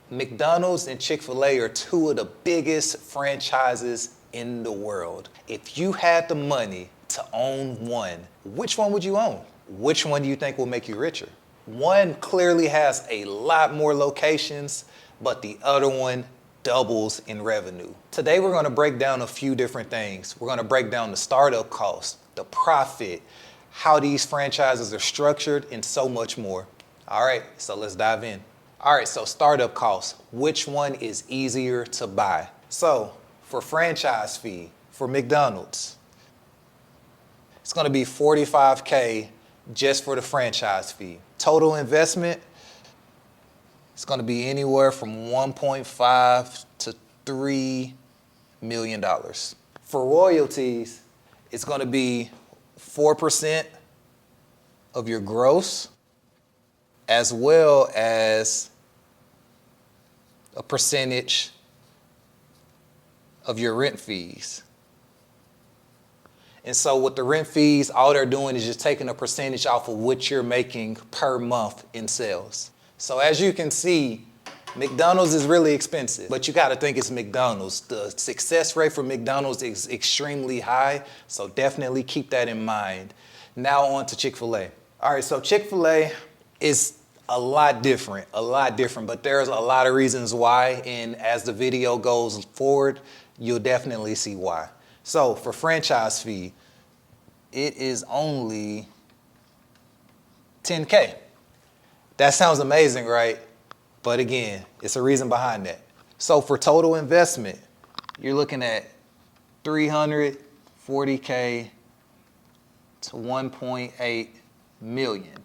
McDonald's and Chick-fil-A are two of the biggest franchises in the world. If you had the money to own one, which one would you own? Which one do you think will make you richer? One clearly has a lot more locations, but the other one doubles in revenue. Today we're gonna break down a few different things. We're gonna break down the startup cost, the profit, how these franchises are structured, and so much more. All right, so let's dive in. All right, so startup costs. Which one is easier to buy? So for franchise fee, for McDonald's, it's gonna be $45K just for the franchise fee. Total investment, it's gonna be anywhere from 1.5 to $3 million. For royalties, it's gonna be 4% of your gross, as well as a percentage of your rent fees. And so with the rent fees, all they're doing is just taking a percentage off of what you're making per month in sales. So as you can see, McDonald's is really expensive, but you gotta think it's McDonald's. The success rate for McDonald's is extremely high, so definitely keep that in mind. Now on to Chick-fil-A. All right, so Chick-fil-A is a lot different, but there's a lot of reasons why, and as the video goes forward, you'll definitely see why. So for franchise fee, it is only $10K. That sounds amazing, right? But again, it's a reason behind that. So for total investment, you're looking at $340K to $1.8 million.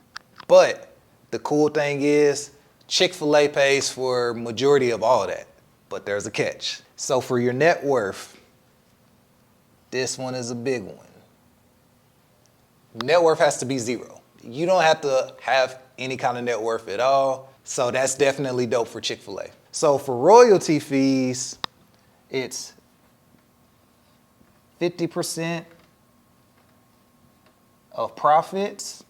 But the cool thing is, Chick-fil-A pays for majority of all that, but there's a catch. So for your net worth, this one is a big one. Net worth has to be zero. You don't have to have any kind of net worth at all, so that's definitely dope for Chick-fil-A. So for royalty fees, it's 50% of profits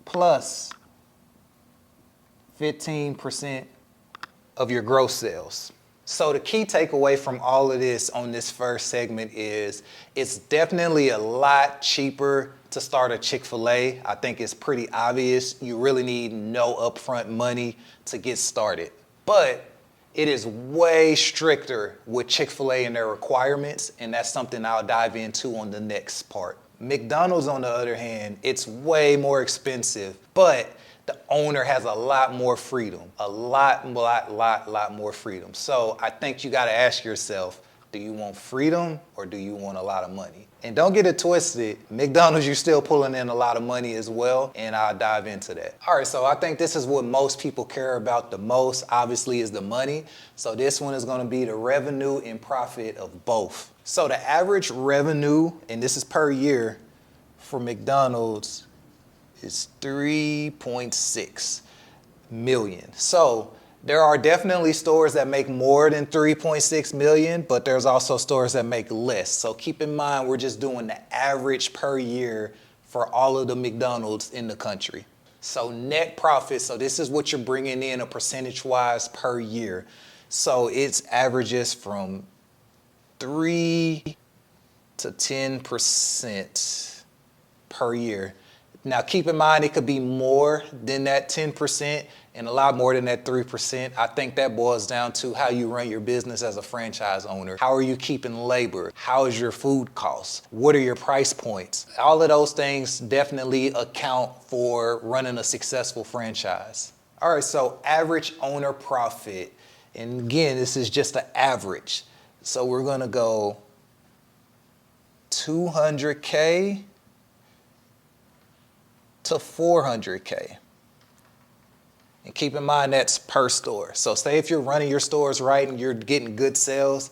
plus 15% of your gross sales. So the key takeaway from all of this on this first segment is it's definitely a lot cheaper to start a Chick-fil-A. I think it's pretty obvious. You really need no upfront money to get started. But it is way stricter with Chick-fil-A and their requirements, and that's something I'll dive into on the next part. McDonald's, on the other hand, it's way more expensive, but the owner has a lot more freedom, a lot more freedom. So I think you gotta ask yourself, do you want freedom or do you want a lot of money? And don't get it twisted, McDonald's, you're still pulling in a lot of money as well, and I'll dive into that. All right, so I think this is what most people care about the most, obviously, is the money. So this one is gonna be the revenue and profit of both. So the average revenue, and this is per year, for McDonald's is 3.6 million. So there are definitely stores that make more than 3.6 million, but there's also stores that make less. So keep in mind, we're just doing the average per year for all of the McDonald's in the country. So net profit, so this is what you're bringing in a percentage-wise per year. So it's averages from 3 to 10% per year. Now, keep in mind, it could be more than that 10% and a lot more than that 3%. I think that boils down to how you run your business as a franchise owner. How are you keeping labor? How is your food costs? What are your price points? All of those things definitely account for running a successful franchise. All right, so average owner profit. And again, this is just the average. So we're gonna go 200K to 400K. And keep in mind that's per store. So say if you're running your stores right and you're getting good sales,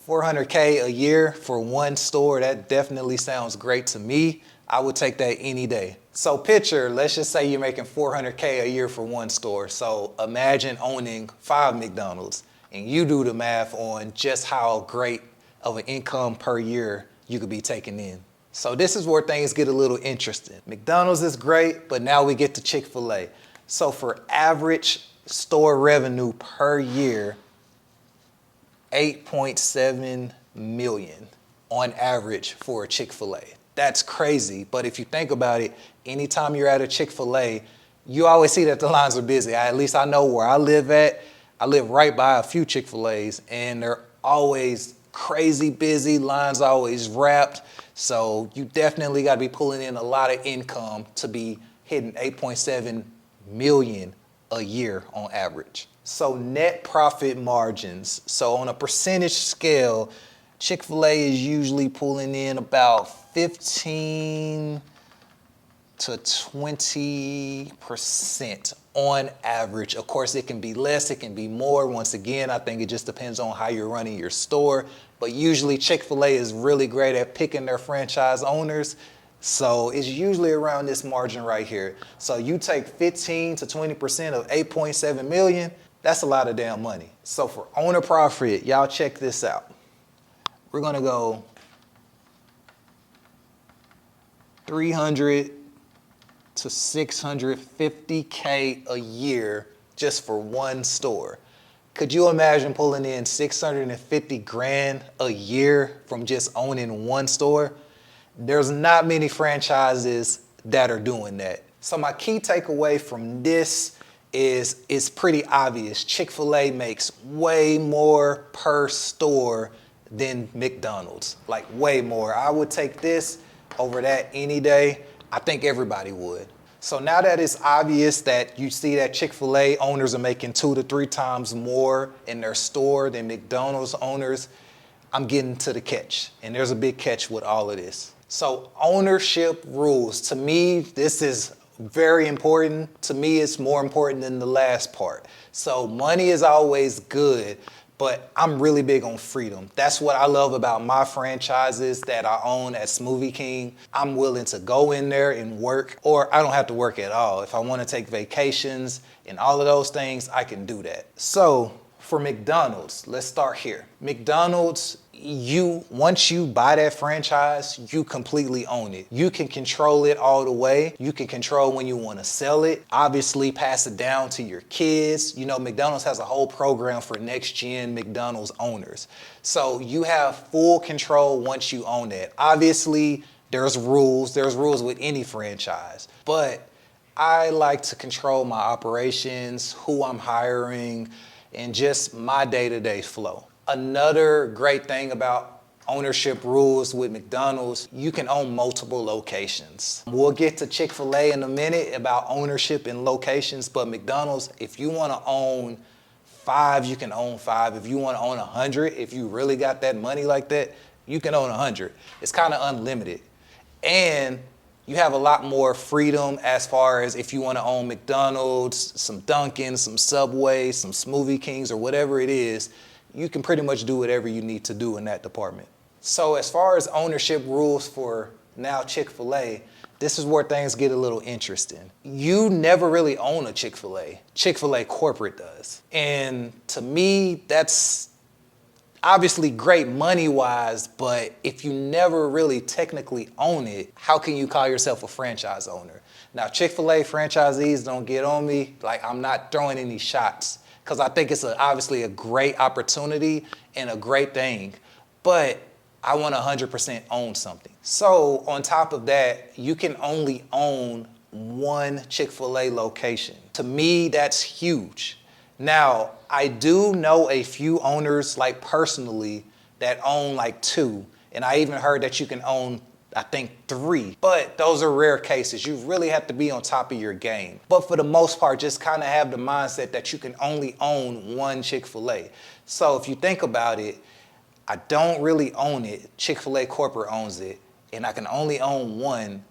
400K a year for one store, that definitely sounds great to me. I would take that any day. So picture, let's just say you're making 400K a year for one store. So imagine owning 5 McDonald's, and you do the math on just how great of an income per year you could be taking in. So this is where things get a little interesting. McDonald's is great, but now we get to Chick-fil-A. So for average store revenue per year, 8.7 million on average for a Chick-fil-A. That's crazy, but if you think about it, anytime you're at a Chick-fil-A, you always see that the lines are busy. At least I know where I live at. I live right by a few Chick-fil-A's, and they're always crazy busy, lines always wrapped. So you definitely got to be pulling in a lot of income to be hitting 8.7 million a year on average. So net profit margins. So on a percentage scale, Chick-fil-A is usually pulling in about 15 to 20% on average. Of course, it can be less, it can be more. Once again, I think it just depends on how you're running your store. But usually Chick-fil-A is really great at picking their franchise owners. So it's usually around this margin right here. So you take 15 to 20% of 8.7 million, that's a lot of damn money. So for owner profit, y'all check this out. We're gonna go 300 to 650K a year just for one store. Could you imagine pulling in 650 grand a year from just owning one store? There's not many franchises that are doing that. So my key takeaway from this is it's pretty obvious. Chick-fil-A makes way more per store than McDonald's, like way more. I would take this over that any day. I think everybody would. So now that it's obvious that you see that Chick-fil-A owners are making 2 to 3 times more in their store than McDonald's owners, I'm getting to the catch. And there's a big catch with all of this. So ownership rules. To me, this is very important. To me, it's more important than the last part. So money is always good, but I'm really big on freedom. That's what I love about my franchises that I own at Smoothie King. I'm willing to go in there and work, or I don't have to work at all. If I want to take vacations and all of those things, I can do that. So for McDonald's, let's start here. McDonald's, once you buy that franchise, you completely own it. You can control it all the way. You can control when you want to sell it. Obviously, pass it down to your kids. You know, McDonald's has a whole program for next gen McDonald's owners. So you have full control once you own it. Obviously, there's rules. There's rules with any franchise. But I like to control my operations, who I'm hiring, and just my day-to-day flow. Another great thing about ownership rules with McDonald's, you can own multiple locations. We'll get to Chick-fil-A in a minute about ownership and locations, but McDonald's, if you want to own 5, you can own 5. If you want to own 100, if you really got that money like that, you can own 100. It's kind of unlimited. And you have a lot more freedom as far as if you want to own McDonald's, some Dunkin', some Subway, some Smoothie Kings, or whatever it is, you can pretty much do whatever you need to do in that department. So as far as ownership rules for now Chick-fil-A, this is where things get a little interesting. You never really own a Chick-fil-A. Chick-fil-A corporate does. And to me, that's obviously great money-wise, but if you never really technically own it, how can you call yourself a franchise owner? Now, Chick-fil-A franchisees, don't get on me. Like, I'm not throwing any shots because I think it's obviously a great opportunity and a great thing, but I want to 100% own something. So on top of that, you can only own one Chick-fil-A location. To me, that's huge. Now, I do know a few owners, like personally, that own like 2. And I even heard that you can own, I think, 3. But those are rare cases. You really have to be on top of your game. But for the most part, just kind of have the mindset that you can only own one Chick-fil-A. So if you think about it, I don't really own it. Chick-fil-A corporate owns it. And I can only own one.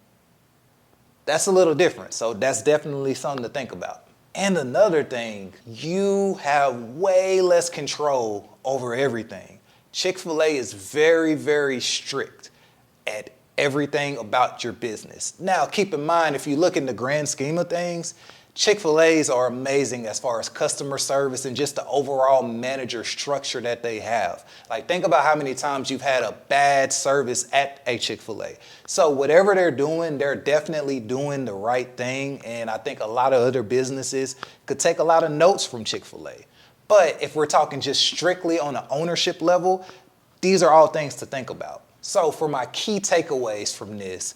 That's a little different. So that's definitely something to think about. And another thing, you have way less control over everything. Chick-fil-A is very, very strict at everything about your business. Now, keep in mind, if you look in the grand scheme of things, Chick-fil-A's are amazing as far as customer service and just the overall manager structure that they have. Like, think about how many times you've had a bad service at a Chick-fil-A. So whatever they're doing, they're definitely doing the right thing. And I think a lot of other businesses could take a lot of notes from Chick-fil-A. But if we're talking just strictly on an ownership level, these are all things to think about. So for my key takeaways from this,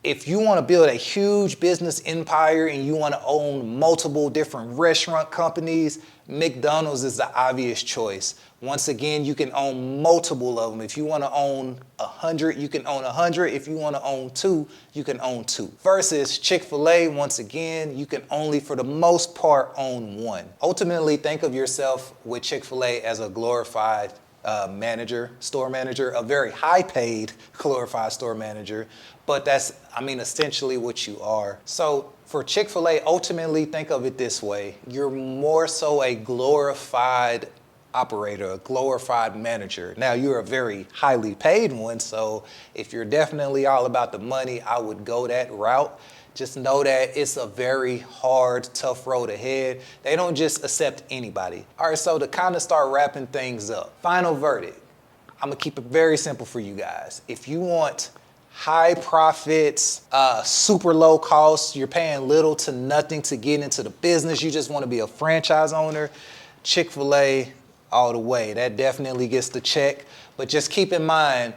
if you want to build a huge business empire and you want to own multiple different restaurant companies, McDonald's is the obvious choice. Once again, you can own multiple of them. If you want to own 100, you can own 100. If you want to own 2, you can own 2. Versus Chick-fil-A, once again, you can only, for the most part, own 1. Ultimately, think of yourself with Chick-fil-A as a glorified store manager, a very high paid glorified store manager, but that's, essentially what you are. So for Chick-fil-A, ultimately think of it this way. You're more so a glorified operator, a glorified manager. Now, you're a very highly paid one, so if you're definitely all about the money, I would go that route. Just know that it's a very hard, tough road ahead. They don't just accept anybody. All right, so to kind of start wrapping things up, final verdict. I'm gonna keep it very simple for you guys. If you want high profits, super low costs, you're paying little to nothing to get into the business, you just wanna be a franchise owner, Chick-fil-A all the way. That definitely gets the check, but just keep in mind,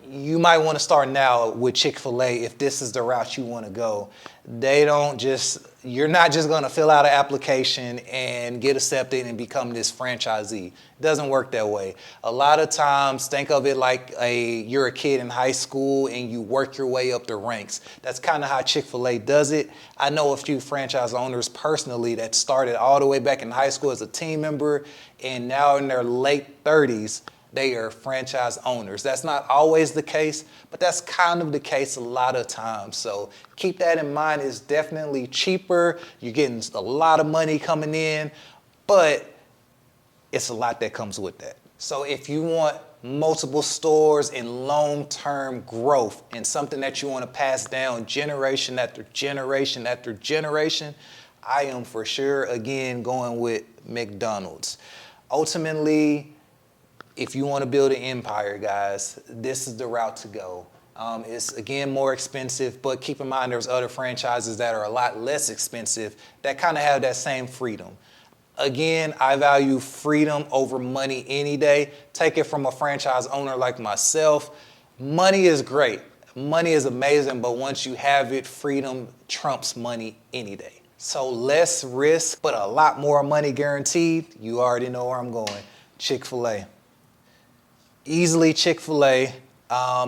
you might want to start now with Chick-fil-A if this is the route you want to go. You're not just going to fill out an application and get accepted and become this franchisee. It doesn't work that way. A lot of times, think of it like you're a kid in high school and you work your way up the ranks. That's kind of how Chick-fil-A does it. I know a few franchise owners personally that started all the way back in high school as a team member and now in their late 30s, they are franchise owners. That's not always the case, but that's kind of the case a lot of times. So keep that in mind. It's definitely cheaper. You're getting a lot of money coming in, but it's a lot that comes with that. So if you want multiple stores and long-term growth and something that you want to pass down generation after generation after generation, I am for sure, again, going with McDonald's. Ultimately, if you want to build an empire, guys, this is the route to go. It's, again, more expensive, but keep in mind there's other franchises that are a lot less expensive that kind of have that same freedom. Again, I value freedom over money any day. Take it from a franchise owner like myself. Money is great. Money is amazing, but once you have it, freedom trumps money any day. So less risk, but a lot more money guaranteed. You already know where I'm going. Chick-fil-A. Easily Chick-fil-A.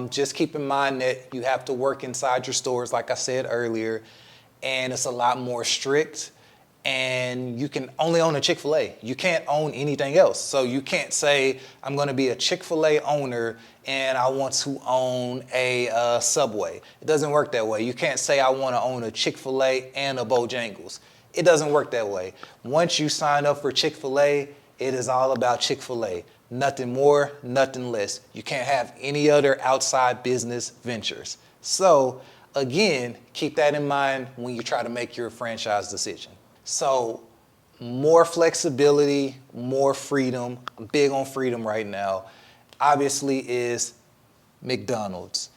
Just keep in mind that you have to work inside your stores, like I said earlier, and it's a lot more strict. And you can only own a Chick-fil-A. You can't own anything else. So you can't say, I'm going to be a Chick-fil-A owner and I want to own a Subway. It doesn't work that way. You can't say, I want to own a Chick-fil-A and a Bojangles. It doesn't work that way. Once you sign up for Chick-fil-A, it is all about Chick-fil-A. Nothing more, nothing less. You can't have any other outside business ventures. So again, keep that in mind when you try to make your franchise decision. So more flexibility, more freedom. I'm big on freedom right now. Obviously is McDonald's.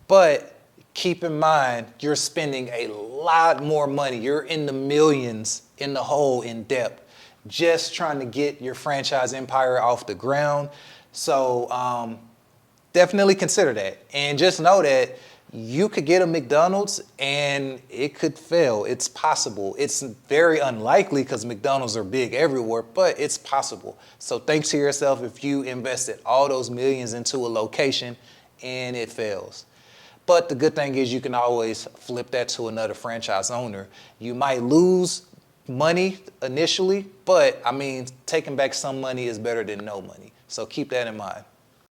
But keep in mind, you're spending a lot more money. You're in the millions in the hole in debt just trying to get your franchise empire off the ground. So definitely consider that. And just know that you could get a McDonald's and it could fail. It's possible. It's very unlikely because McDonald's are big everywhere, but it's possible. So think to yourself if you invested all those millions into a location and it fails. But the good thing is you can always flip that to another franchise owner. You might lose money initially, but taking back some money is better than no money. So keep that in mind.